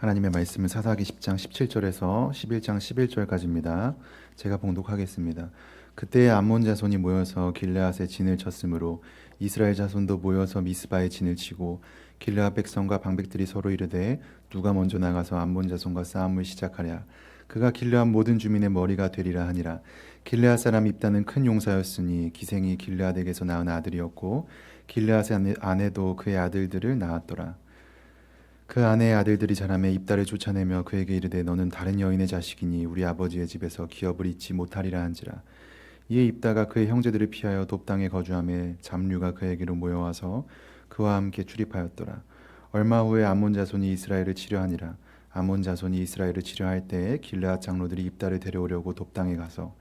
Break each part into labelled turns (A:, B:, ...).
A: 하나님의 말씀은 사사기 10장 17절에서 11장 11절까지입니다. 제가 봉독하겠습니다. 그때 암몬 자손이 모여서 길르앗에 진을 쳤으므로 이스라엘 자손도 모여서 미스바에 진을 치고 길르앗 백성과 방백들이 서로 이르되 누가 먼저 나가서 암몬 자손과 싸움을 시작하랴. 그가 길르앗 모든 주민의 머리가 되리라 하니라. 길르앗 사람 입다는 큰 용사였으니 기생이 길르앗에게서 낳은 아들이었고 길르앗의 아내도 그의 아들들을 낳았더라. 그 아내의 아들들이 자라매 입다를 쫓아내며 그에게 이르되 너는 다른 여인의 자식이니 우리 아버지의 집에서 기업을 잊지 못하리라 한지라. 이에 입다가 그의 형제들을 피하여 돕당에 거주하매 잡류가 그에게로 모여와서 그와 함께 출입하였더라. 얼마 후에 암몬 자손이 이스라엘을 치려하니라. 암몬 자손이 이스라엘을 치려할 때에 길르앗 장로들이 입다를 데려오려고 돕당에 가서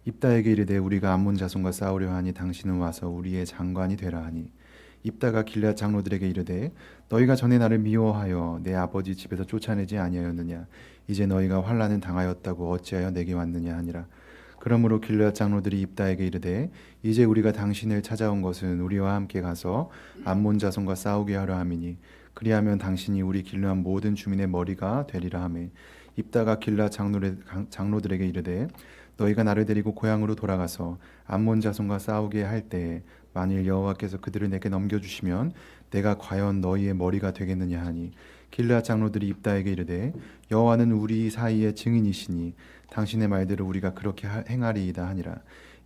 A: 입다에게 이르되 우리가 암몬 자손과 싸우려 하니 당신은 와서 우리의 장관이 되라 하니 입다가 길르앗 장로들에게 이르되 너희가 전에 나를 미워하여 내 아버지 집에서 쫓아내지 아니하였느냐. 이제 너희가 환난을 당하였다고 어찌하여 내게 왔느냐 하니라. 그러므로 길르앗 장로들이 입다에게 이르되 이제 우리가 당신을 찾아온 것은 우리와 함께 가서 암몬 자손과 싸우게 하려 함이니 그리하면 당신이 우리 길르앗 모든 주민의 머리가 되리라 하매 입다가 길르앗 장로들에게 이르되 너희가 나를 데리고 고향으로 돌아가서 암몬 자손과 싸우게 할 때에 만일 여호와께서 그들을 내게 넘겨주시면 내가 과연 너희의 머리가 되겠느냐 하니 길르앗 장로들이 입다에게 이르되 여호와는 우리 사이의 증인이시니 당신의 말대로 우리가 그렇게 행하리이다 하니라.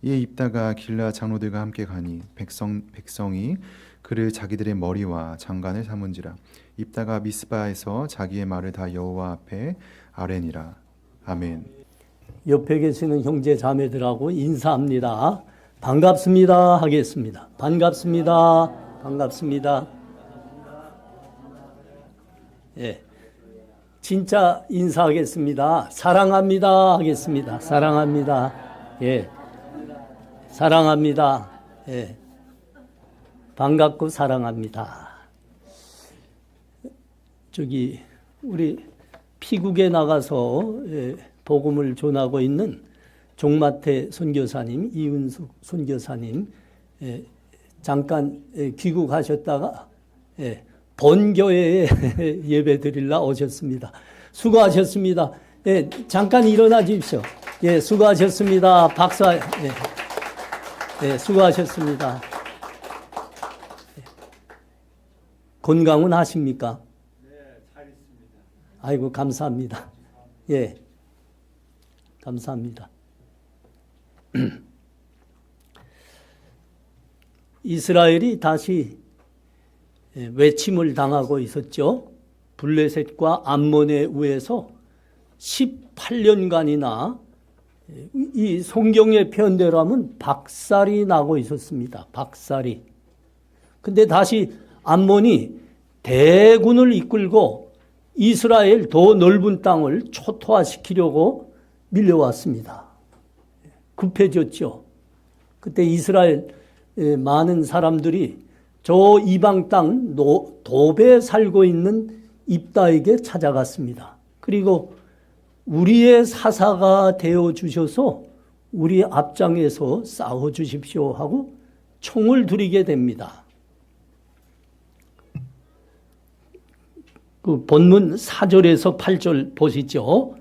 A: 이에 입다가 길르앗 장로들과 함께 가니 백성이 그를 자기들의 머리와 장관을 삼은지라. 입다가 미스바에서 자기의 말을 다 여호와 앞에 아뢰니라. 아멘.
B: 옆에 계시는 형제 자매들하고 인사합니다. 반갑습니다 하겠습니다. 반갑습니다. 반갑습니다. 예, 진짜 인사하겠습니다. 사랑합니다 하겠습니다. 사랑합니다. 예, 사랑합니다. 예, 반갑고 사랑합니다. 저기 우리 피국에 나가서 복음을 전하고 있는 종마태 선교사님, 이은숙 선교사님 잠깐 귀국하셨다가 본교회에 예배 드리려 오셨습니다. 수고하셨습니다. 잠깐 일어나 주십시오. 수고하셨습니다. 박수. 수고하셨습니다. 건강은 하십니까?
C: 네, 잘 있습니다.
B: 아이고 감사합니다. 감사합니다. 이스라엘이 다시 외침을 당하고 있었죠. 블레셋과 암몬에 의해서 18년간이나 이 성경의 표현대로 하면 박살이 나고 있었습니다. 박살이. 근데 다시 암몬이 대군을 이끌고 이스라엘 더 넓은 땅을 초토화시키려고 밀려왔습니다. 급해졌죠. 그때 이스라엘 많은 사람들이 저 이방 땅 도배에 살고 있는 입다에게 찾아갔습니다. 그리고 우리의 사사가 되어 주셔서 우리 앞장에서 싸워 주십시오 하고 총을 들이게 됩니다. 그 본문 4절에서 8절 보시죠.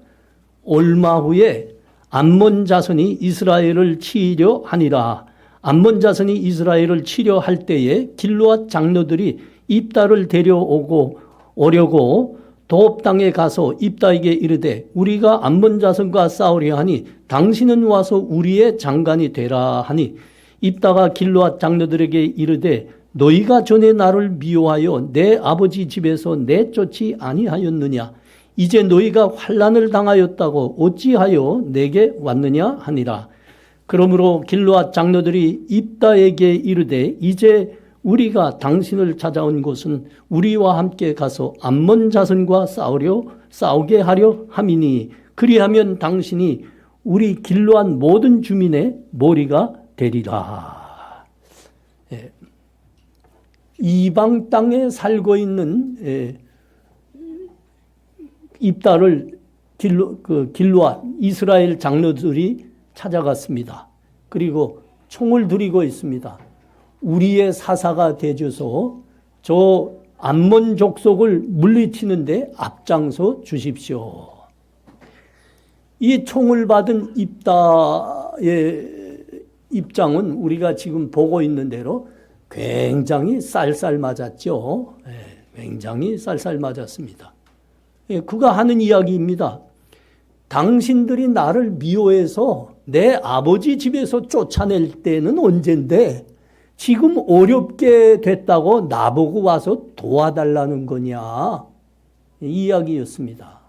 B: 얼마 후에 암몬 자손이 이스라엘을 치려 하니라. 암몬 자손이 이스라엘을 치려 할 때에 길르앗 장로들이 입다를 오려고 도업 땅에 가서 입다에게 이르되 우리가 암몬 자손과 싸우려 하니 당신은 와서 우리의 장관이 되라 하니 입다가 길르앗 장로들에게 이르되 너희가 전에 나를 미워하여 내 아버지 집에서 내쫓지 아니하였느냐. 이제 너희가 환난을 당하였다고 어찌하여 내게 왔느냐 하니라. 그러므로 길르앗 장로들이 입다에게 이르되 이제 우리가 당신을 찾아온 곳은 우리와 함께 가서 암몬 자손과 싸우게 하려 함이니 그리하면 당신이 우리 길르앗 모든 주민의 머리가 되리라. 이방 땅에 살고 있는 입다를 길르앗 이스라엘 장로들이 찾아갔습니다. 그리고 총을 들이고 있습니다. 우리의 사사가 되셔서 저 암몬 족속을 물리치는데 앞장서 주십시오. 이 총을 받은 입다의 입장은 우리가 지금 보고 있는 대로 굉장히 쌀쌀 맞았죠. 굉장히 쌀쌀 맞았습니다. 그가 하는 이야기입니다. 당신들이 나를 미워해서 내 아버지 집에서 쫓아낼 때는 언젠데 지금 어렵게 됐다고 나보고 와서 도와달라는 거냐, 이 이야기였습니다.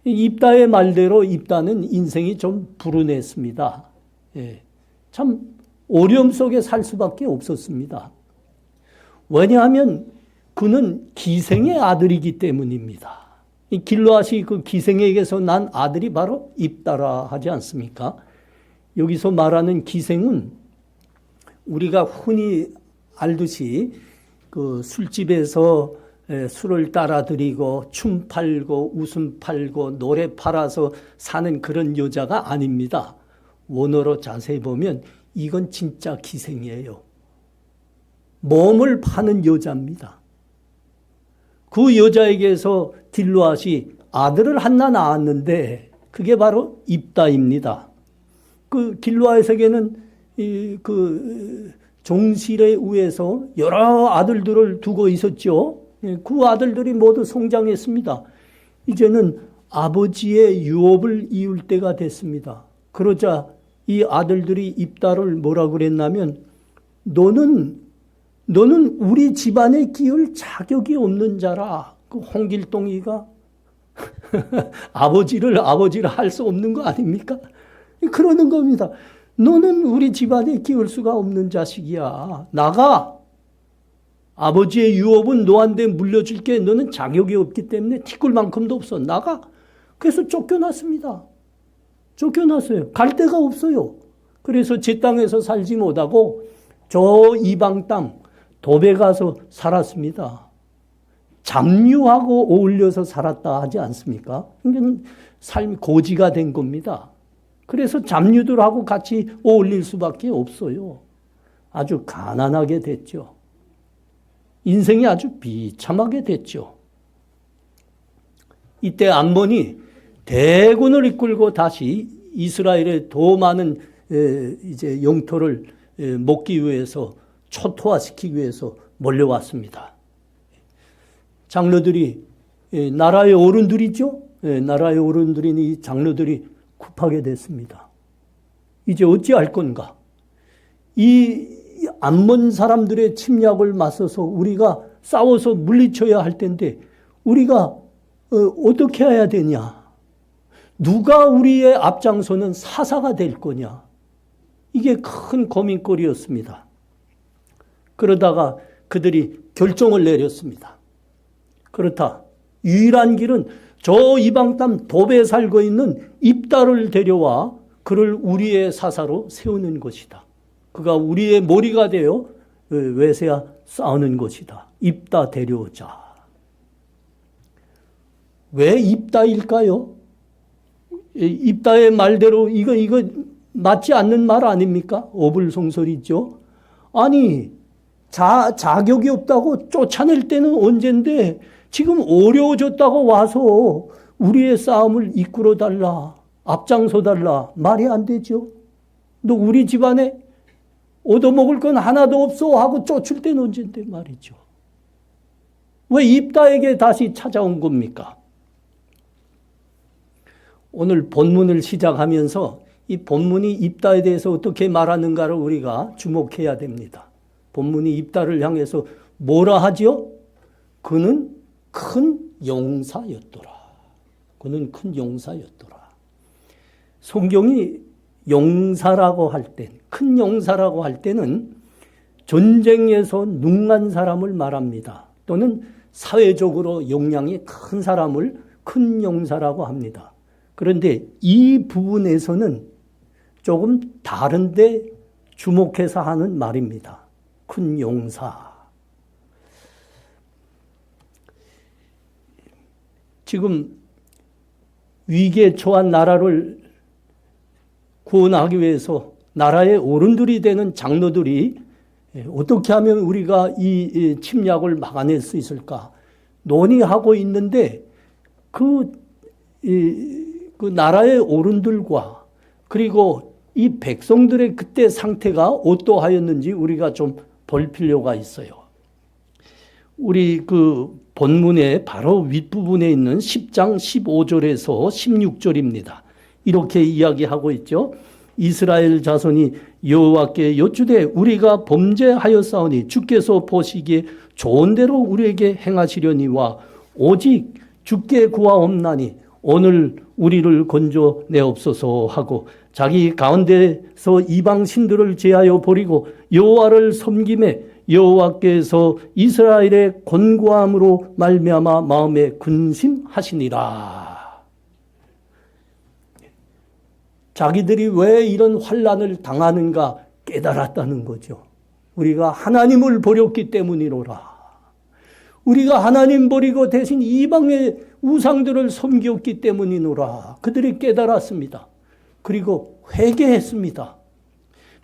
B: 입다의 말대로 입다는 인생이 좀 불운했습니다. 참 어려움 속에 살 수밖에 없었습니다. 왜냐하면 그는 기생의 아들이기 때문입니다. 이 길르앗이 그 기생에게서 난 아들이 바로 입다라 하지 않습니까? 여기서 말하는 기생은 우리가 흔히 알듯이 그 술집에서 술을 따라드리고 춤 팔고 웃음 팔고 노래 팔아서 사는 그런 여자가 아닙니다. 원어로 자세히 보면 이건 진짜 기생이에요. 몸을 파는 여자입니다. 그 여자에게서 길르앗이 아들을 하나 낳았는데 그게 바로 입다입니다. 그 길르앗에게는 그 종실에 의해서 여러 아들들을 두고 있었죠. 그 아들들이 모두 성장했습니다. 이제는 아버지의 유업을 이을 때가 됐습니다. 그러자 이 아들들이 입다를 뭐라 그랬냐면 너는 우리 집안에 끼울 자격이 없는 자라. 그 홍길동이가 아버지를 할 수 없는 거 아닙니까? 그러는 겁니다. 너는 우리 집안에 끼울 수가 없는 자식이야. 나가. 아버지의 유업은 너한테 물려줄게. 너는 자격이 없기 때문에 티끌만큼도 없어. 나가. 그래서 쫓겨났습니다. 쫓겨났어요. 갈 데가 없어요. 그래서 제 땅에서 살지 못하고 저 이방 땅 도배 가서 살았습니다. 잡류하고 어울려서 살았다 하지 않습니까? 그러니까 삶이 고지가 된 겁니다. 그래서 잡류들하고 같이 어울릴 수밖에 없어요. 아주 가난하게 됐죠. 인생이 아주 비참하게 됐죠. 이때 암몬이 대군을 이끌고 다시 이스라엘의 더 많은 이제 영토를 먹기 위해서 초토화시키기 위해서 몰려왔습니다. 장로들이 나라의 어른들이죠. 나라의 어른들인 이 장로들이 급하게 됐습니다. 이제 어찌할 건가? 이 암몬 사람들의 침략을 맞서서 우리가 싸워서 물리쳐야 할 텐데 우리가 어떻게 해야 되냐? 누가 우리의 앞장서는 사사가 될 거냐? 이게 큰 고민거리였습니다. 그러다가 그들이 결정을 내렸습니다. 그렇다. 유일한 길은 저 이방 땅 도배에 살고 있는 입다를 데려와 그를 우리의 사사로 세우는 것이다. 그가 우리의 머리가 되어 외세와 싸우는 것이다. 입다 데려오자. 왜 입다일까요? 입다의 말대로 이거 맞지 않는 말 아닙니까? 어불성설이죠. 아니 자격이 없다고 쫓아낼 때는 언젠데 지금 어려워졌다고 와서 우리의 싸움을 이끌어 달라, 앞장서 달라. 말이 안 되죠. 너 우리 집안에 얻어먹을 건 하나도 없어 하고 쫓을 때는 언젠데 말이죠. 왜 입다에게 다시 찾아온 겁니까? 오늘 본문을 시작하면서 이 본문이 입다에 대해서 어떻게 말하는가를 우리가 주목해야 됩니다. 본문이 입다를 향해서 뭐라 하죠? 그는 큰 용사였더라. 그는 큰 용사였더라. 성경이 용사라고 할 때, 큰 용사라고 할 때는 전쟁에서 능한 사람을 말합니다. 또는 사회적으로 역량이 큰 사람을 큰 용사라고 합니다. 그런데 이 부분에서는 조금 다른데 주목해서 하는 말입니다. 큰 용사. 지금 위기에 처한 나라를 구원하기 위해서 나라의 어른들이 되는 장로들이 어떻게 하면 우리가 이 침략을 막아낼 수 있을까 논의하고 있는데 그 나라의 어른들과 그리고 이 백성들의 그때 상태가 어떠하였는지 우리가 좀 볼 필요가 있어요. 우리 그 본문의 바로 윗부분에 있는 10장 15절에서 16절입니다. 이렇게 이야기하고 있죠. 이스라엘 자손이 여호와께 여쭈되 우리가 범죄하였사오니 주께서 보시기에 좋은 대로 우리에게 행하시려니와 오직 주께 구하옵나니 오늘 우리를 건져내옵소서 하고 자기 가운데서 이방 신들을 제하여 버리고 여호와를 섬김에 여호와께서 이스라엘의 권고함으로 말미암아 마음에 근심하시니라. 자기들이 왜 이런 환난을 당하는가 깨달았다는 거죠. 우리가 하나님을 버렸기 때문이로라. 우리가 하나님 버리고 대신 이방의 우상들을 섬겼기 때문이노라. 그들이 깨달았습니다. 그리고 회개했습니다.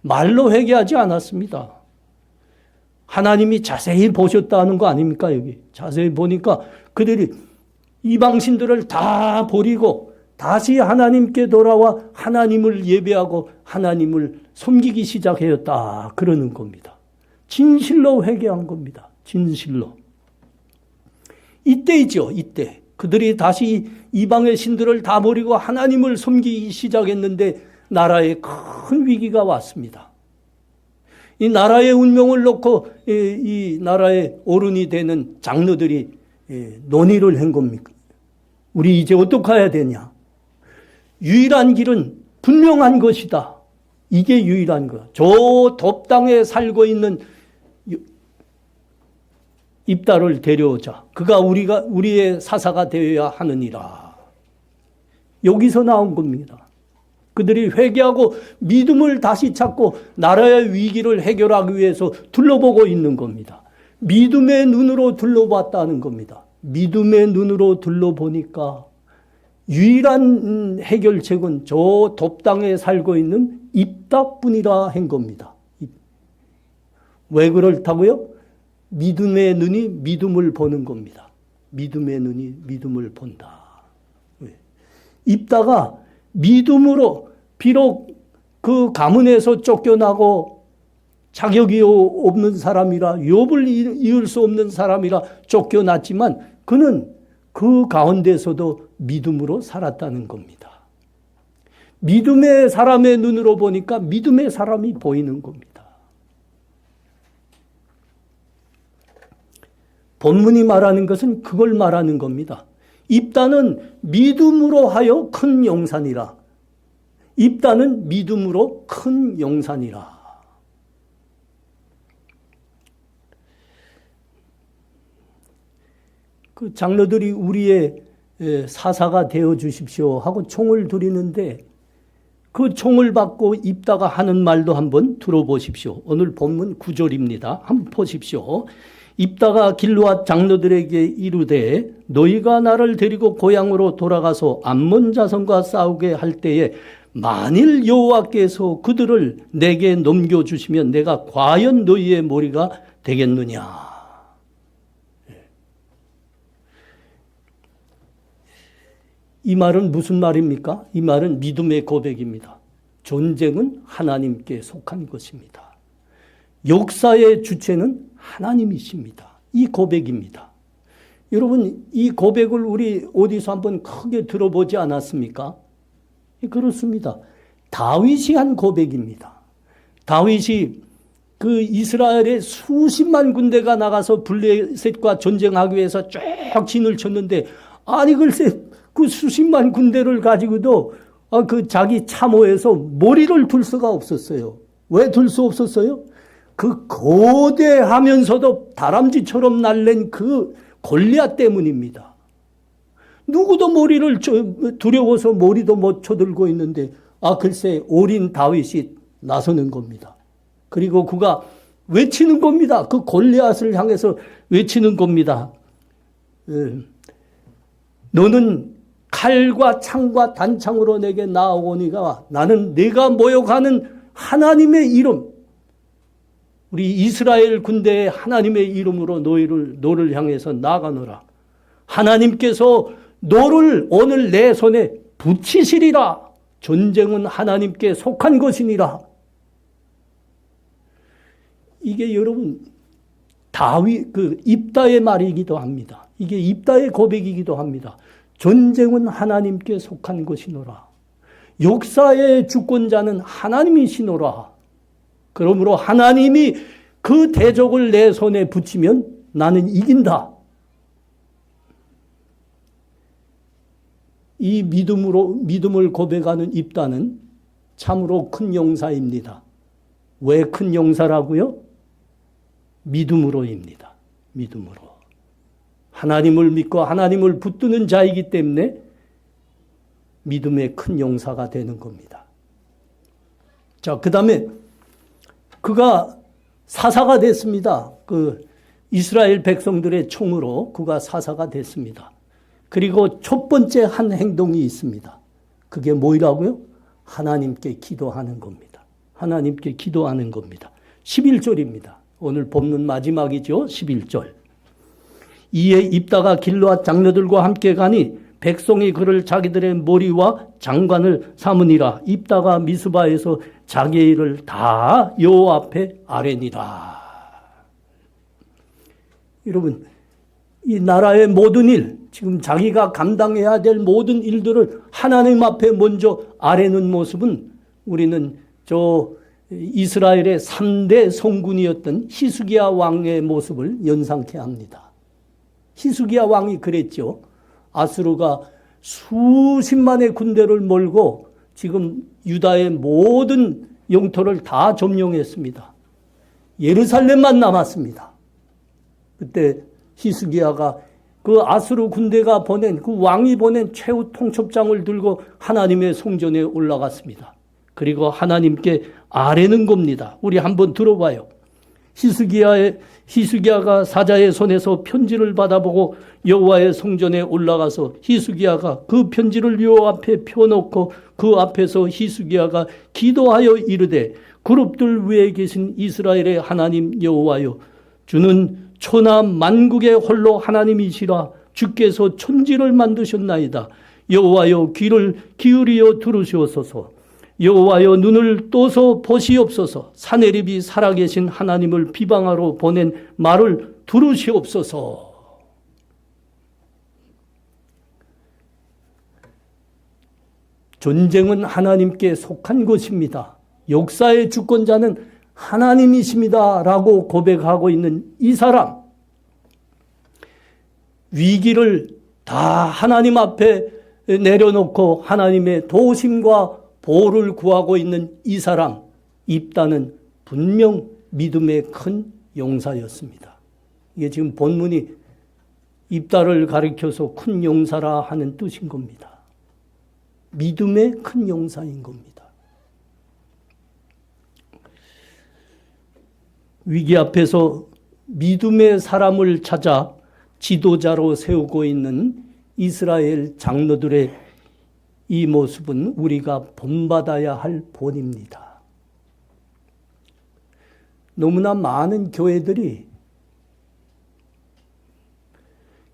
B: 말로 회개하지 않았습니다. 하나님이 자세히 보셨다는 거 아닙니까? 여기 자세히 보니까 그들이 이방신들을 다 버리고 다시 하나님께 돌아와 하나님을 예배하고 하나님을 섬기기 시작하였다. 그러는 겁니다. 진실로 회개한 겁니다. 진실로. 이때이죠. 이때. 그들이 다시 이방의 신들을 다 버리고 하나님을 섬기기 시작했는데 나라에 큰 위기가 왔습니다. 이 나라의 운명을 놓고 이 나라의 어른이 되는 장로들이 논의를 한 겁니까? 우리 이제 어떻게 해야 되냐? 유일한 길은 분명한 것이다. 이게 유일한 거야. 저 돕당에 살고 있는 입다를 데려오자. 그가 우리의 사사가 되어야 하느니라. 여기서 나온 겁니다. 그들이 회개하고 믿음을 다시 찾고 나라의 위기를 해결하기 위해서 둘러보고 있는 겁니다. 믿음의 눈으로 둘러봤다는 겁니다. 믿음의 눈으로 둘러보니까 유일한 해결책은 저 돕당에 살고 있는 입다뿐이라 한 겁니다. 왜 그렇다고요? 믿음의 눈이 믿음을 보는 겁니다. 믿음의 눈이 믿음을 본다. 입다가 믿음으로 비록 그 가문에서 쫓겨나고 자격이 없는 사람이라 욥을 이을 수 없는 사람이라 쫓겨났지만 그는 그 가운데서도 믿음으로 살았다는 겁니다. 믿음의 사람의 눈으로 보니까 믿음의 사람이 보이는 겁니다. 본문이 말하는 것은 그걸 말하는 겁니다. 입다는 믿음으로 하여 큰 용산이라. 입다는 믿음으로 큰 용산이라. 그 장로들이 우리의 사사가 되어 주십시오 하고 총을 드리는데 그 총을 받고 입다가 하는 말도 한번 들어보십시오. 오늘 본문 9절입니다. 한번 보십시오. 입다가 길르앗 장로들에게 이르되 너희가 나를 데리고 고향으로 돌아가서 암몬 자손과 싸우게 할 때에 만일 여호와께서 그들을 내게 넘겨주시면 내가 과연 너희의 머리가 되겠느냐. 이 말은 무슨 말입니까? 이 말은 믿음의 고백입니다. 전쟁은 하나님께 속한 것입니다. 역사의 주체는 하나님이십니다. 이 고백입니다. 여러분, 이 고백을 우리 어디서 한번 크게 들어보지 않았습니까? 그렇습니다. 다윗이 한 고백입니다. 다윗이 그 이스라엘의 수십만 군대가 나가서 블레셋과 전쟁하기 위해서 쭉 진을 쳤는데 아니 글쎄 그 수십만 군대를 가지고도 그 자기 참호에서 머리를 둘 수가 없었어요. 왜 둘 수 없었어요? 그 거대하면서도 다람쥐처럼 날랜 그 골리앗 때문입니다. 누구도 머리를 두려워서 머리도 못 쳐들고 있는데 글쎄 어린 다윗이 나서는 겁니다. 그리고 그가 외치는 겁니다. 그 골리앗을 향해서 외치는 겁니다. 너는 칼과 창과 단창으로 내게 나아오니가 나는 내가 모욕하는 하나님의 이름 우리 이스라엘 군대에 하나님의 이름으로 너를 향해서 나가노라. 하나님께서 너를 오늘 내 손에 붙이시리라. 전쟁은 하나님께 속한 것이니라. 이게 여러분 다윗 입다의 말이기도 합니다. 이게 입다의 고백이기도 합니다. 전쟁은 하나님께 속한 것이노라. 역사의 주권자는 하나님이시노라. 그러므로 하나님이 그 대적을 내 손에 붙이면 나는 이긴다. 이 믿음을 고백하는 입다는 참으로 큰 용사입니다. 왜 큰 용사라고요? 믿음으로입니다. 믿음으로. 하나님을 믿고 하나님을 붙드는 자이기 때문에 믿음의 큰 용사가 되는 겁니다. 자, 그 다음에 그가 사사가 됐습니다. 이스라엘 백성들의 총으로 그가 사사가 됐습니다. 그리고 첫 번째 한 행동이 있습니다. 그게 뭐라고요? 하나님께 기도하는 겁니다. 하나님께 기도하는 겁니다. 11절입니다. 오늘 본문 마지막이죠. 11절. 이에 입다가 길르앗 장로들과 함께 가니 백성이 그를 자기들의 머리와 장관을 삼으니라. 입다가 미스바에서 자기의 일을 다 여호와 앞에 아뢰니라. 여러분, 이 나라의 모든 일, 지금 자기가 감당해야 될 모든 일들을 하나님 앞에 먼저 아뢰는 모습은 우리는 이스라엘의 3대 성군이었던 히스기야 왕의 모습을 연상케 합니다. 히스기야 왕이 그랬죠. 아수르가 수십만의 군대를 몰고 지금 유다의 모든 영토를 다 점령했습니다. 예루살렘만 남았습니다. 그때 히스기야가 그 아수르 군대가 그 왕이 보낸 최후 통첩장을 들고 하나님의 성전에 올라갔습니다. 그리고 하나님께 아뢰는 겁니다. 우리 한번 들어봐요. 히스기야가 사자의 손에서 편지를 받아보고 여호와의 성전에 올라가서 히스기야가 그 편지를 여호와 앞에 펴놓고 그 앞에서 히스기야가 기도하여 이르되 그룹들 위에 계신 이스라엘의 하나님 여호와여, 주는 천하 만국의 홀로 하나님이시라. 주께서 천지를 만드셨나이다. 여호와여, 귀를 기울이어 들으시옵소서. 여호와여, 눈을 떠서 보시옵소서. 사내립이 살아계신 하나님을 비방하러 보낸 말을 들으시옵소서. 전쟁은 하나님께 속한 것입니다. 역사의 주권자는 하나님이십니다 라고 고백하고 있는 이 사람, 위기를 다 하나님 앞에 내려놓고 하나님의 도우심과 보호를 구하고 있는 이 사람, 입다는 분명 믿음의 큰 용사였습니다. 이게 지금 본문이 입다를 가리켜서 큰 용사라 하는 뜻인 겁니다. 믿음의 큰 용사인 겁니다. 위기 앞에서 믿음의 사람을 찾아 지도자로 세우고 있는 이스라엘 장로들의 이 모습은 우리가 본받아야 할 본입니다. 너무나 많은 교회들이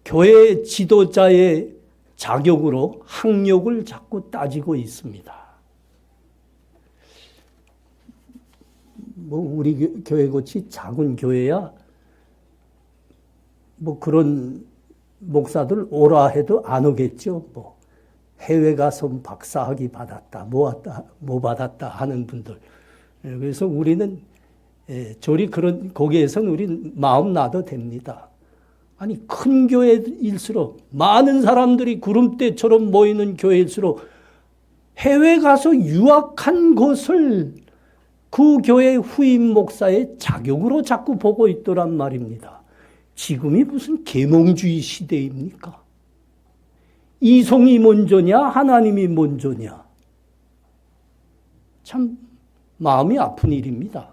B: 교회 지도자의 자격으로 학력을 자꾸 따지고 있습니다. 우리 교회같이 작은 교회야 그런 목사들 오라 해도 안 오겠죠. 해외 가서 박사학위 받았다, 뭐 받았다 하는 분들. 그래서 우리는 거기에선 우리 마음 놔도 됩니다. 아니, 큰 교회일수록, 많은 사람들이 구름대처럼 모이는 교회일수록 해외 가서 유학한 것을 그 교회 후임 목사의 자격으로 자꾸 보고 있더란 말입니다. 지금이 무슨 계몽주의 시대입니까? 이성이 먼저냐, 하나님이 먼저냐? 참 마음이 아픈 일입니다.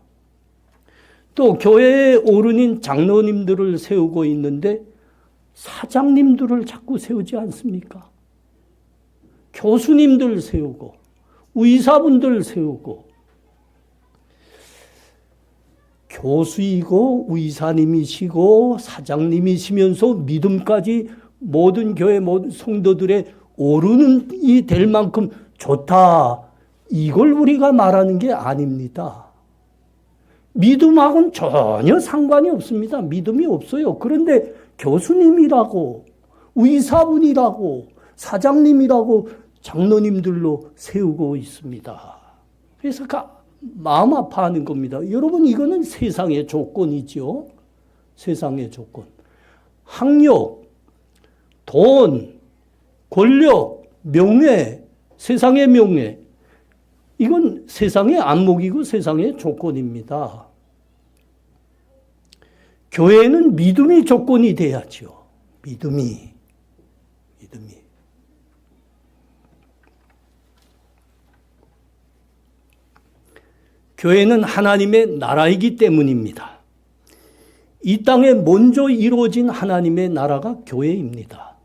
B: 또 교회의 어른인 장로님들을 세우고 있는데 사장님들을 자꾸 세우지 않습니까? 교수님들 세우고 의사분들 세우고 교수이고 의사님이시고 사장님이시면서 믿음까지 모든 교회 모든 성도들의 오른이 될 만큼 좋다. 이걸 우리가 말하는 게 아닙니다. 믿음하고는 전혀 상관이 없습니다. 믿음이 없어요. 그런데 교수님이라고 의사분이라고 사장님이라고 장로님들로 세우고 있습니다. 그래서 마음 아파하는 겁니다. 여러분, 이거는 세상의 조건이죠. 세상의 조건. 학력, 돈, 권력, 명예, 세상의 명예. 이건 세상의 안목이고 세상의 조건입니다. 교회는 믿음이 조건이 돼야죠. 믿음이. 교회는 하나님의 나라이기 때문입니다. 이 땅에 먼저 이루어진 하나님의 나라가 교회입니다.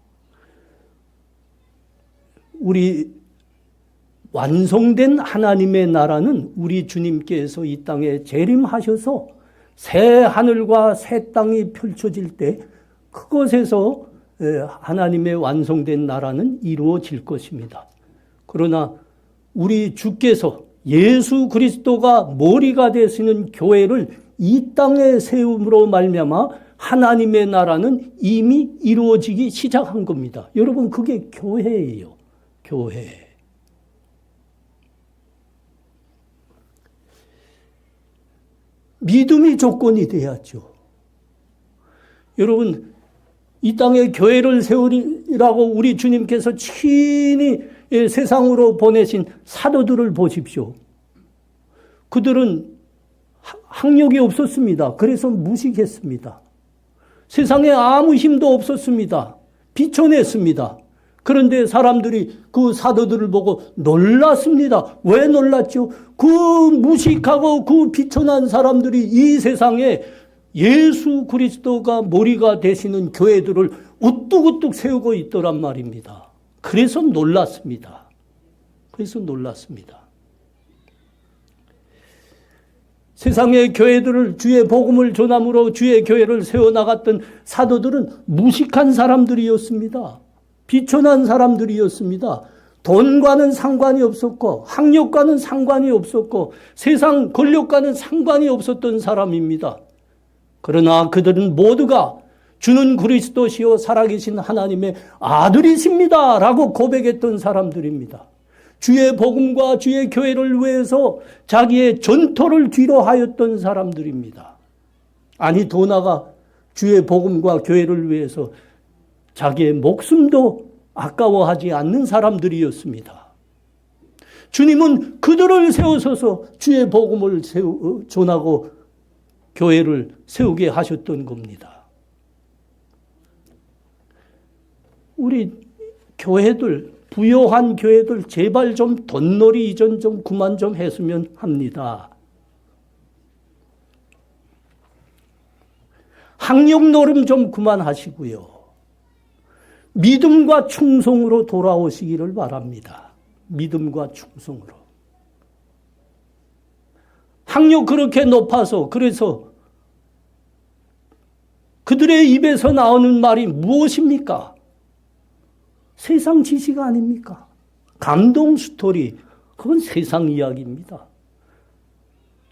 B: 우리 완성된 하나님의 나라는 우리 주님께서 이 땅에 재림하셔서 새 하늘과 새 땅이 펼쳐질 때 그것에서 하나님의 완성된 나라는 이루어질 것입니다. 그러나 우리 주께서 예수 그리스도가 머리가 되시는 교회를 이 땅에 세움으로 말미암아 하나님의 나라는 이미 이루어지기 시작한 겁니다. 여러분, 그게 교회예요. 교회. 믿음이 조건이 돼야죠. 여러분, 이 땅에 교회를 세우리라고 우리 주님께서 친히 세상으로 보내신 사도들을 보십시오. 그들은 학력이 없었습니다. 그래서 무식했습니다. 세상에 아무 힘도 없었습니다. 비천했습니다. 그런데 사람들이 그 사도들을 보고 놀랐습니다. 왜 놀랐죠? 그 무식하고 그 비천한 사람들이 이 세상에 예수 그리스도가 머리가 되시는 교회들을 우뚝우뚝 세우고 있더란 말입니다. 그래서 놀랐습니다. 세상의 교회들을 주의 복음을 전함으로 주의 교회를 세워나갔던 사도들은 무식한 사람들이었습니다. 비천한 사람들이었습니다. 돈과는 상관이 없었고 학력과는 상관이 없었고 세상 권력과는 상관이 없었던 사람입니다. 그러나 그들은 모두가 주는 그리스도시요 살아계신 하나님의 아들이십니다 라고 고백했던 사람들입니다. 주의 복음과 주의 교회를 위해서 자기의 전토를 뒤로 하였던 사람들입니다. 아니, 더 나아가 주의 복음과 교회를 위해서 자기의 목숨도 아까워하지 않는 사람들이었습니다. 주님은 그들을 세우셔서 주의 복음을 전하고 교회를 세우게 하셨던 겁니다. 우리 교회들, 부요한 교회들 제발 좀 돈놀이 이전 좀 그만 좀 했으면 합니다. 학력 노름 좀 그만하시고요. 믿음과 충성으로 돌아오시기를 바랍니다. 믿음과 충성으로. 학력 그렇게 높아서 그래서 그들의 입에서 나오는 말이 무엇입니까? 세상 지식 아닙니까? 감동 스토리, 그건 세상 이야기입니다.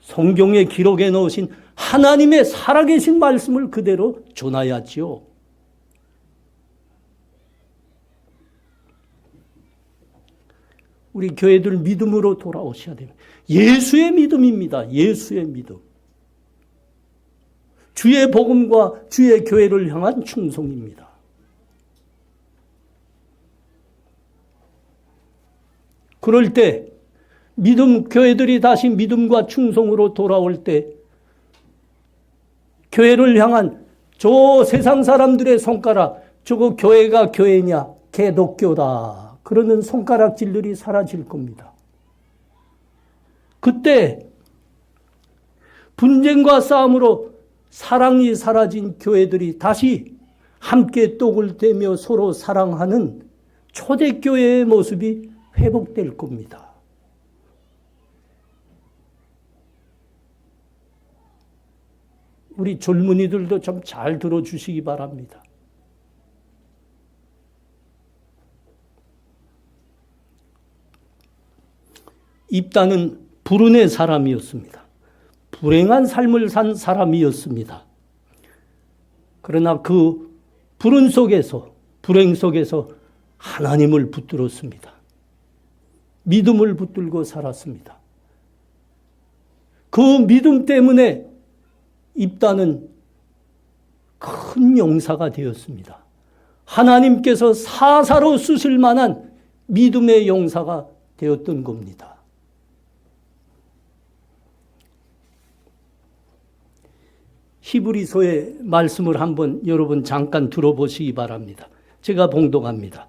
B: 성경에 기록해 놓으신 하나님의 살아계신 말씀을 그대로 전하야지요. 우리 교회들 믿음으로 돌아오셔야 됩니다. 예수의 믿음입니다. 예수의 믿음. 주의 복음과 주의 교회를 향한 충성입니다. 그럴 때 교회들이 다시 믿음과 충성으로 돌아올 때 교회를 향한 저 세상 사람들의 손가락, 저거 교회가 교회냐? 개독교다. 그러는 손가락질들이 사라질 겁니다. 그때 분쟁과 싸움으로 사랑이 사라진 교회들이 다시 함께 떡을 떼며 서로 사랑하는 초대교회의 모습이 회복될 겁니다. 우리 젊은이들도 좀 잘 들어주시기 바랍니다. 입다는 불운의 사람이었습니다. 불행한 삶을 산 사람이었습니다. 그러나 그 불운 속에서, 불행 속에서 하나님을 붙들었습니다. 믿음을 붙들고 살았습니다. 그 믿음 때문에 입다는 큰 용사가 되었습니다. 하나님께서 사사로 쓰실 만한 믿음의 용사가 되었던 겁니다. 히브리서의 말씀을 한번 여러분 잠깐 들어보시기 바랍니다. 제가 봉독합니다.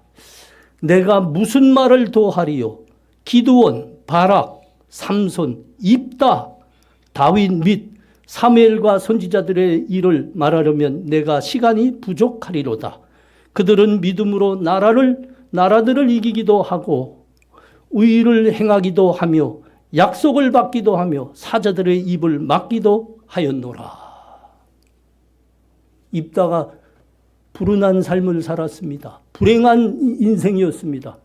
B: 내가 무슨 말을 더하리요? 기드온, 바락, 삼손, 입다, 다윗 및 사무엘과 선지자들의 일을 말하려면 내가 시간이 부족하리로다. 그들은 믿음으로 나라들을 이기기도 하고 의를 행하기도 하며 약속을 받기도 하며 사자들의 입을 막기도 하였노라. 입다가 불운한 삶을 살았습니다. 불행한 인생이었습니다.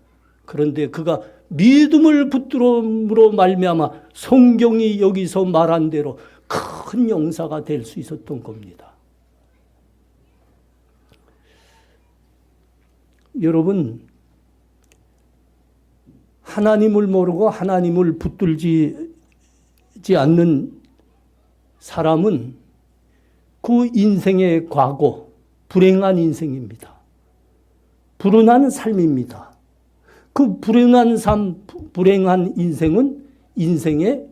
B: 그런데 그가 믿음을 붙들음으로 말미암아 성경이 여기서 말한 대로 큰 용사가 될 수 있었던 겁니다. 여러분, 하나님을 모르고 하나님을 붙들지 않는 사람은 그 인생의 과거, 불행한 인생입니다. 불운한 삶입니다. 그 불행한 삶, 불행한 인생은 인생의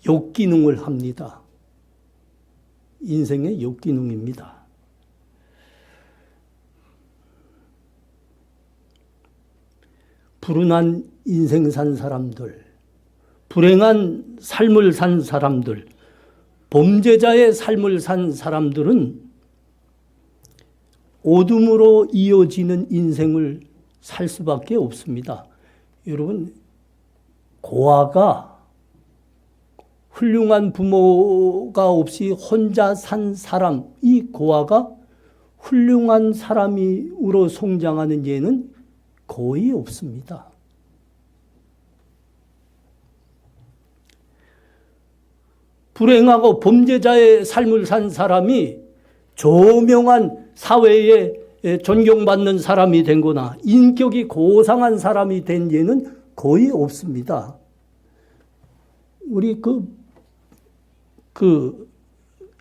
B: 역기능을 합니다. 인생의 역기능입니다. 불운한 인생 산 사람들, 불행한 삶을 산 사람들, 범죄자의 삶을 산 사람들은 어둠으로 이어지는 인생을 살 수밖에 없습니다. 여러분, 고아가 훌륭한 부모가 없이 혼자 산 사람, 이 고아가 훌륭한 사람으로 성장하는 예는 거의 없습니다. 불행하고 범죄자의 삶을 산 사람이 저명한 사회에 존경받는 사람이 된 거나 인격이 고상한 사람이 된 예는 거의 없습니다. 우리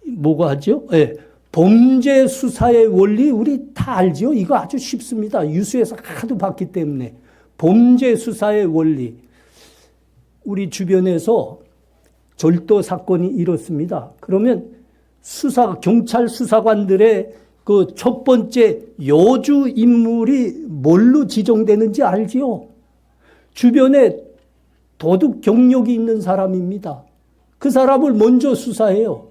B: 뭐가 하죠? 예. 범죄 수사의 원리 우리 다 알죠? 이거 아주 쉽습니다. 뉴스에서 하도 봤기 때문에. 범죄 수사의 원리. 우리 주변에서 절도 사건이 일었습니다. 그러면 경찰 수사관들의 그 첫 번째 요주 인물이 뭘로 지정되는지 알지요? 주변에 도덕 경력이 있는 사람입니다. 그 사람을 먼저 수사해요.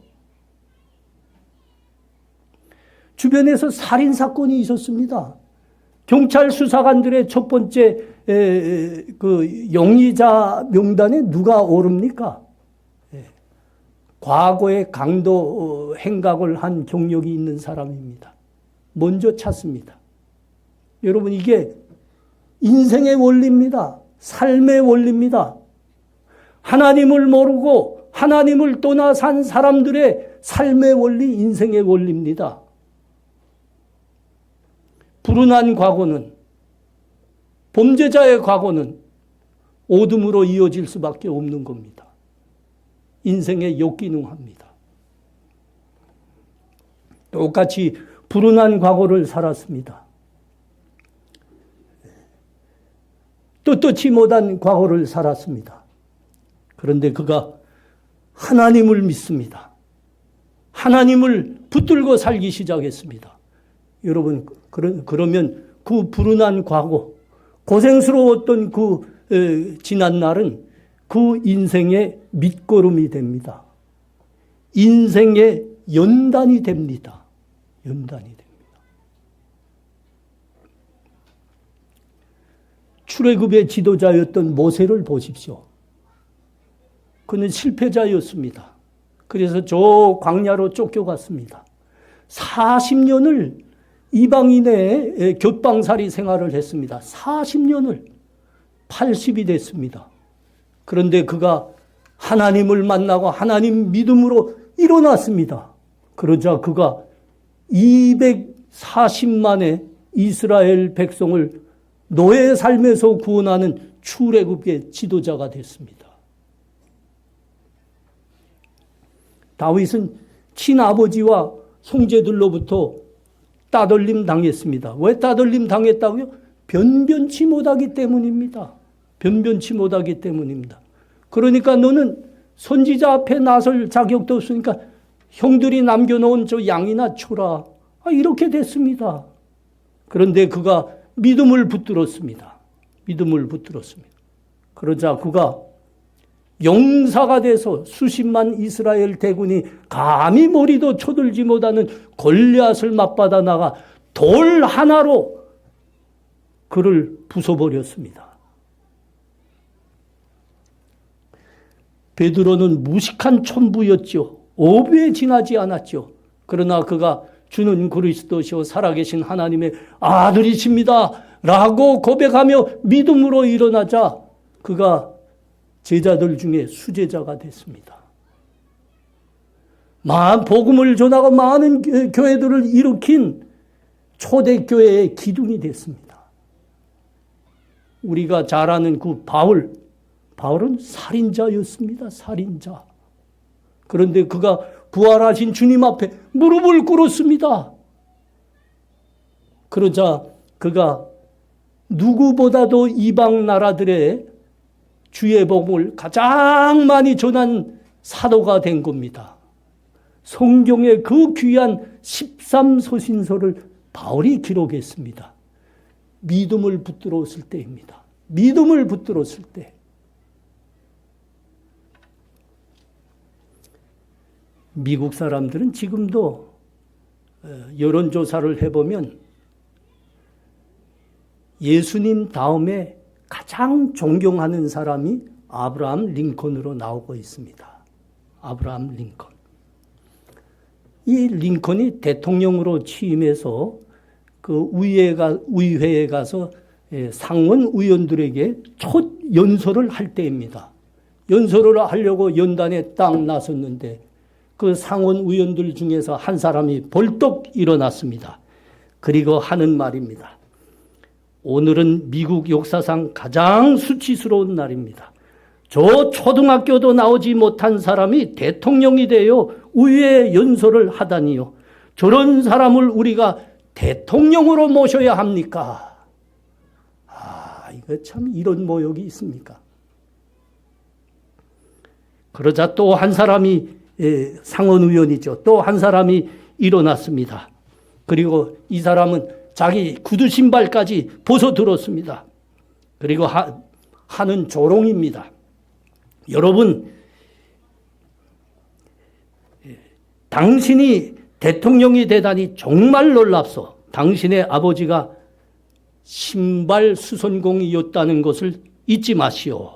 B: 주변에서 살인 사건이 있었습니다. 경찰 수사관들의 첫 번째 그 용의자 명단에 누가 오릅니까? 과거에 강도 행각을 한 경력이 있는 사람입니다. 먼저 찾습니다. 여러분, 이게 인생의 원리입니다. 삶의 원리입니다. 하나님을 모르고 하나님을 떠나 산 사람들의 삶의 원리, 인생의 원리입니다. 불운한 과거는, 범죄자의 과거는 어둠으로 이어질 수밖에 없는 겁니다. 인생에 역기능합니다. 똑같이 불운한 과거를 살았습니다. 떳떳지 못한 과거를 살았습니다. 그런데 그가 하나님을 믿습니다. 하나님을 붙들고 살기 시작했습니다. 여러분, 그러면 그 불운한 과거, 고생스러웠던 그 지난 날은 그 인생의 밑거름이 됩니다. 인생의 연단이 됩니다. 연단이 됩니다. 출애굽의 지도자였던 모세를 보십시오. 그는 실패자였습니다. 그래서 저 광야로 쫓겨갔습니다. 40년을 이방인의 곁방살이 생활을 했습니다. 40년을 80이 됐습니다. 그런데 그가 하나님을 만나고 하나님 믿음으로 일어났습니다. 그러자 그가 240만의 이스라엘 백성을 노예 삶에서 구원하는 출애굽의 지도자가 됐습니다. 다윗은 친아버지와 형제들로부터 따돌림 당했습니다. 왜 따돌림 당했다고요? 변변치 못하기 때문입니다. 변변치 못하기 때문입니다. 그러니까 너는 선지자 앞에 나설 자격도 없으니까 형들이 남겨놓은 저 양이나 쳐라. 이렇게 됐습니다. 그런데 그가 믿음을 붙들었습니다. 믿음을 붙들었습니다. 그러자 그가 용사가 돼서 수십만 이스라엘 대군이 감히 머리도 쳐들지 못하는 골리앗을 맞받아 나가 돌 하나로 그를 부숴버렸습니다. 베드로는 무식한 촌부였죠. 오부에 지나지 않았죠. 그러나 그가 주는 그리스도시요 살아계신 하나님의 아들이십니다 라고 고백하며 믿음으로 일어나자 그가 제자들 중에 수제자가 됐습니다. 복음을 전하고 많은 교회들을 일으킨 초대교회의 기둥이 됐습니다. 우리가 잘 아는 그 바울은 살인자였습니다. 살인자. 그런데 그가 부활하신 주님 앞에 무릎을 꿇었습니다. 그러자 그가 누구보다도 이방 나라들의 주의 복음을 가장 많이 전한 사도가 된 겁니다. 성경의 그 귀한 13서신서를 바울이 기록했습니다. 믿음을 붙들었을 때입니다. 믿음을 붙들었을 때. 미국 사람들은 지금도 여론조사를 해보면 예수님 다음에 가장 존경하는 사람이 아브라함 링컨으로 나오고 있습니다. 아브라함 링컨. 이 링컨이 대통령으로 취임해서 그 의회에 가서 상원 의원들에게 첫 연설을 할 때입니다. 연설을 하려고 연단에 딱 나섰는데 그 상원 의원들 중에서 한 사람이 벌떡 일어났습니다. 그리고 하는 말입니다. 오늘은 미국 역사상 가장 수치스러운 날입니다. 저 초등학교도 나오지 못한 사람이 대통령이 되어 의회 연설을 하다니요. 저런 사람을 우리가 대통령으로 모셔야 합니까? 이거 참 이런 모욕이 있습니까? 그러자 또 한 사람이 상원의원이죠. 또 한 사람이 일어났습니다. 그리고 이 사람은 자기 구두 신발까지 벗어들었습니다. 그리고 하는 조롱입니다. 여러분, 당신이 대통령이 되다니 정말 놀랍소. 당신의 아버지가 신발 수선공이었다는 것을 잊지 마시오.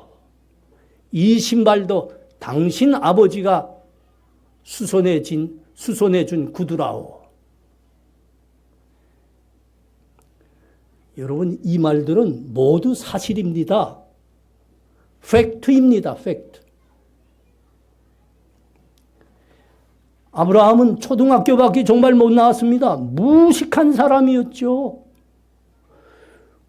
B: 이 신발도 당신 아버지가 수선해준 구두라오. 여러분, 이 말들은 모두 사실입니다. 팩트입니다. 팩트. 아브라함은 초등학교밖에 정말 못 나왔습니다. 무식한 사람이었죠.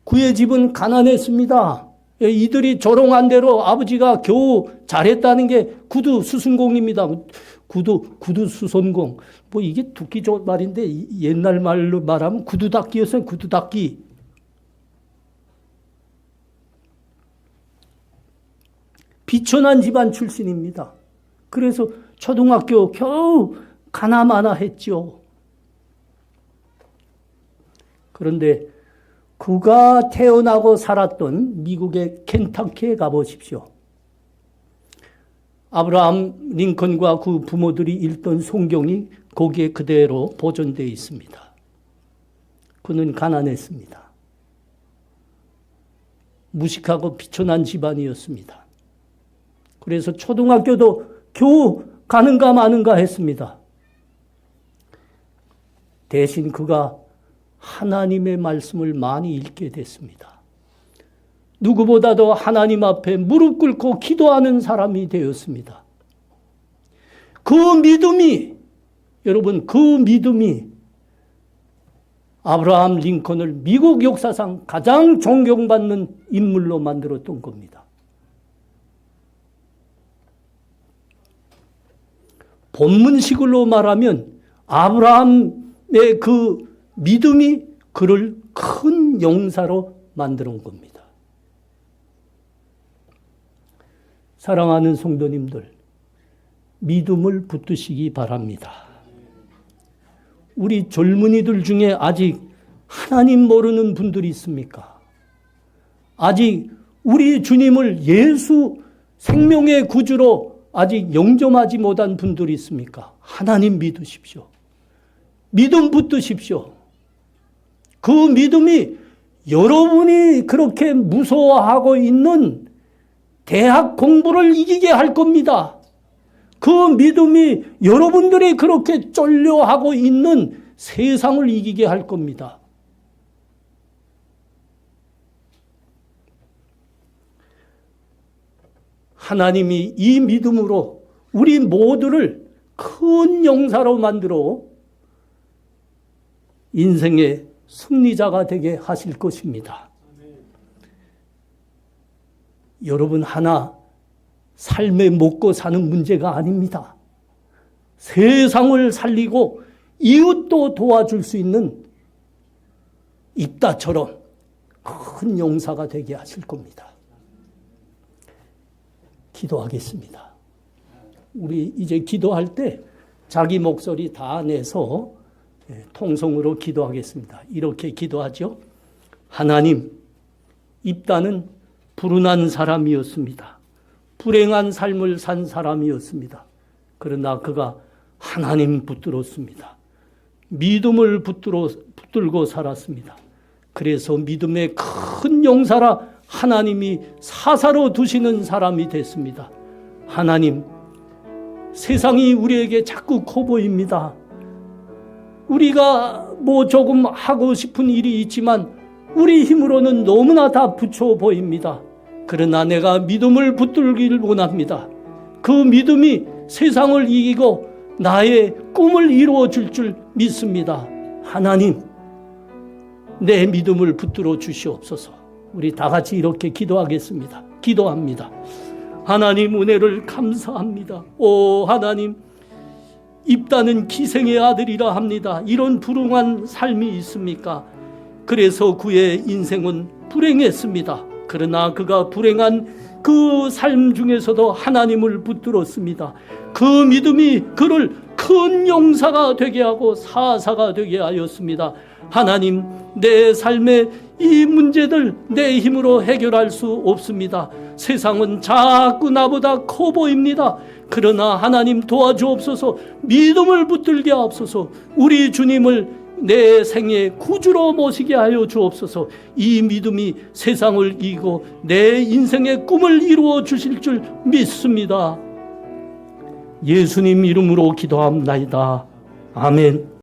B: 그의 집은 가난했습니다. 이들이 조롱한 대로 아버지가 겨우 잘했다는 게 구두 수선공입니다. 구두 수선공. 이게 듣기 좋은 말인데 옛날 말로 말하면 구두 닦기였어요. 구두 닦기. 비천한 집안 출신입니다. 그래서 초등학교 겨우 가나마나 했죠. 그런데 그가 태어나고 살았던 미국의 켄터키에 가보십시오. 아브라함 링컨과 그 부모들이 읽던 성경이 거기에 그대로 보존되어 있습니다. 그는 가난했습니다. 무식하고 비천한 집안이었습니다. 그래서 초등학교도 겨우 가는가 마는가 했습니다. 대신 그가 하나님의 말씀을 많이 읽게 됐습니다. 누구보다도 하나님 앞에 무릎 꿇고 기도하는 사람이 되었습니다. 그 믿음이, 여러분, 그 믿음이 아브라함 링컨을 미국 역사상 가장 존경받는 인물로 만들었던 겁니다. 본문식으로 말하면 아브라함의 그 믿음이 그를 큰 용사로 만들어 겁니다. 사랑하는 성도님들, 믿음을 붙드시기 바랍니다. 우리 젊은이들 중에 아직 하나님 모르는 분들이 있습니까? 아직 우리 주님을 예수 생명의 구주로 아직 영접하지 못한 분들이 있습니까? 하나님 믿으십시오. 믿음 붙드십시오. 그 믿음이 여러분이 그렇게 무서워하고 있는 대학 공부를 이기게 할 겁니다. 그 믿음이 여러분들이 그렇게 쫄려하고 있는 세상을 이기게 할 겁니다. 하나님이 이 믿음으로 우리 모두를 큰 용사로 만들어 인생의 승리자가 되게 하실 것입니다. 여러분, 하나 삶에 먹고 사는 문제가 아닙니다. 세상을 살리고 이웃도 도와줄 수 있는 입다처럼 큰 용사가 되게 하실 겁니다. 기도하겠습니다. 우리 이제 기도할 때 자기 목소리 다 내서 통성으로 기도하겠습니다. 이렇게 기도하죠. 하나님, 입다는 불운한 사람이었습니다. 불행한 삶을 산 사람이었습니다. 그러나 그가 하나님 붙들었습니다. 믿음을 붙들고 살았습니다. 그래서 믿음의 큰 용사라 하나님이 사사로 두시는 사람이 됐습니다. 하나님, 세상이 우리에게 자꾸 커 보입니다. 우리가 뭐 조금 하고 싶은 일이 있지만 우리 힘으로는 너무나 다 부처 보입니다. 그러나 내가 믿음을 붙들기를 원합니다. 그 믿음이 세상을 이기고 나의 꿈을 이루어 줄 믿습니다. 하나님, 내 믿음을 붙들어 주시옵소서. 우리 다 같이 이렇게 기도하겠습니다. 기도합니다. 하나님, 은혜를 감사합니다. 오 하나님, 입다는 기생의 아들이라 합니다. 이런 불행한 삶이 있습니까? 그래서 그의 인생은 불행했습니다. 그러나 그가 불행한 그 삶 중에서도 하나님을 붙들었습니다. 그 믿음이 그를 큰 용사가 되게 하고 사사가 되게 하였습니다. 하나님, 내 삶의 이 문제들 내 힘으로 해결할 수 없습니다. 세상은 자꾸 나보다 커 보입니다. 그러나 하나님 도와주옵소서. 믿음을 붙들게 하옵소서. 우리 주님을 내 생의 구주로 모시게 하여 주옵소서. 이 믿음이 세상을 이기고 내 인생의 꿈을 이루어 주실 줄 믿습니다. 예수님 이름으로 기도합나이다. 아멘.